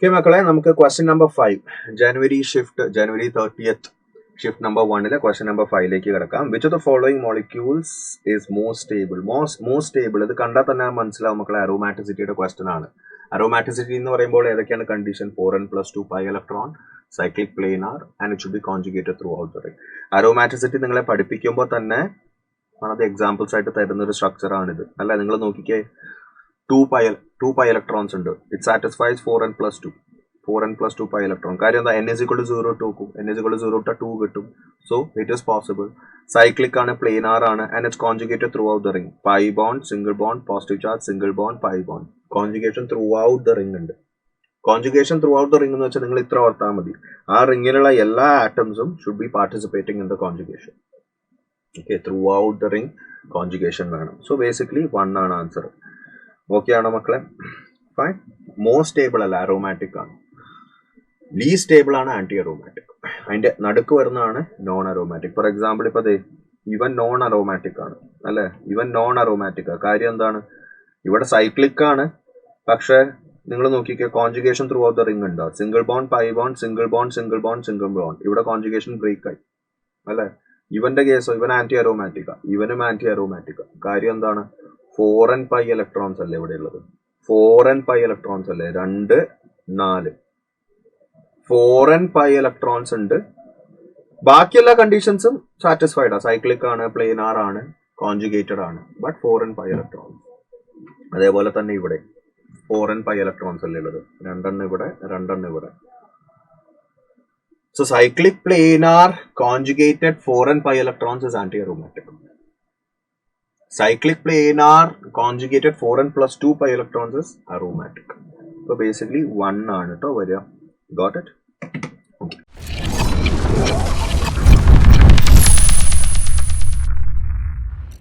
Okay, മക്കളെ നമുക്ക് question number 5 ജനുവരി 30th shift number 1 question number 5ലേക്ക് കിടക്കാം. Which of the following molecules is most stable? Most stable ഇത് കണ്ടാൽ തന്നെ മനസ്സിലാവും മക്കളെ, അറോമാറ്റിസിറ്റിയുടെ ക്വസ്റ്റ്യൻ ആണ്. അറോമാറ്റിസിറ്റി എന്ന് പറയുമ്പോൾ ഏതൊക്കെയാണ് condition? 4n+2 pi electron, cyclic planar and it should be conjugated throughout the ring. Aromaticity നിങ്ങളെ പഠിപ്പിക്കുമ്പോൾ തന്നെ അത് എക്സാമ്പിൾസ് ആയിട്ട് തരുന്ന ഒരു സ്ട്രക്ചർ ആണിത് അല്ല. നിങ്ങൾ നോക്കിക്കേ, 2 pi electrons ഉണ്ട്. It satisfies 4n+2 pi electron. കാര്യം എന്താ? n=0 2 n=0 2 കിട്ടും. So it is possible. Cyclic ആണ്, planar ആണ്, and it's conjugated throughout the ring. Pi bond, single bond, positive charge, single bond, pi bond. Conjugation throughout the ring ഉണ്ട്. Conjugation throughout the ring എന്ന് വെച്ചാൽ നിങ്ങൾ ഇത്ര ഓർത്താൽ മതി, ആ റിങ്ങിലുള്ള എല്ലാ ആറ്റംസും should be participating in the conjugation. Okay, throughout the ring conjugation വേണം. So basically 1 ആണ് ആൻസർ. ഓക്കെ ആണോ മക്കളെ? ഫൈൻ. മോസ്റ്റ് സ്റ്റേബിൾ അല്ല, അറോമാറ്റിക് ആണ്. ലീസ്റ്റ് സ്റ്റേബിൾ ആണ് ആന്റി അറോമാറ്റിക്. അതിന്റെ നടുക്ക് വരുന്നതാണ് നോൺ അറോമാറ്റിക്. ഫോർ എക്സാമ്പിൾ ഇപ്പൊ ഇവൻ നോൺ അറോമാറ്റിക് ആണ് അല്ലെ, ഇവൻ നോൺ അറോമാറ്റിക്. കാര്യം എന്താണ്? ഇവിടെ സൈക്ലിക് ആണ്, പക്ഷെ നിങ്ങൾ നോക്കിക്കേ, conjugation throughout the ring ഉണ്ട്. Single bond, pi bond, single bond, single bond, single bond. ഇവിടെ കോൺജുഗേഷൻ ബ്രേക്ക് ആയി അല്ലെ. ഇവന്റെ കേസോ, ഇവൻ ആന്റി അറോമാറ്റിക്കാ, ഇവനും ആന്റി അറോമാറ്റിക്കാ. കാര്യം എന്താണ്? 4n pi ഇലക്ട്രോൺസ് അല്ലേ ഇവിടെ ഉള്ളത്? 4n pi ഇലക്ട്രോൺസ് അല്ലേ? 2 4 4n pi ഇലക്ട്രോൺസ് ഉണ്ട്. ബാക്കി എല്ലാ കണ്ടീഷൻസും സാറ്റിസ്ഫൈഡ് ആണ്. സൈക്ലിക് ആണ്, പ്ലേനാർ ആണ്, കോൺജുഗേറ്റഡ് ആണ്. But 4n pi electrons. അതേപോലെ തന്നെ ഇവിടെ 4n pi ഇലക്ട്രോൺസ് അല്ലേ ഉള്ളത്? 2 ഇവിടെ, 2 ഇവിടെ. So cyclic planar conjugated 4n pi electrons is anti-aromatic. Cyclic planar conjugated 4n+2 pi electrons is aromatic. So basically 1 ആണ് ട്ടോ വരിക. Got it?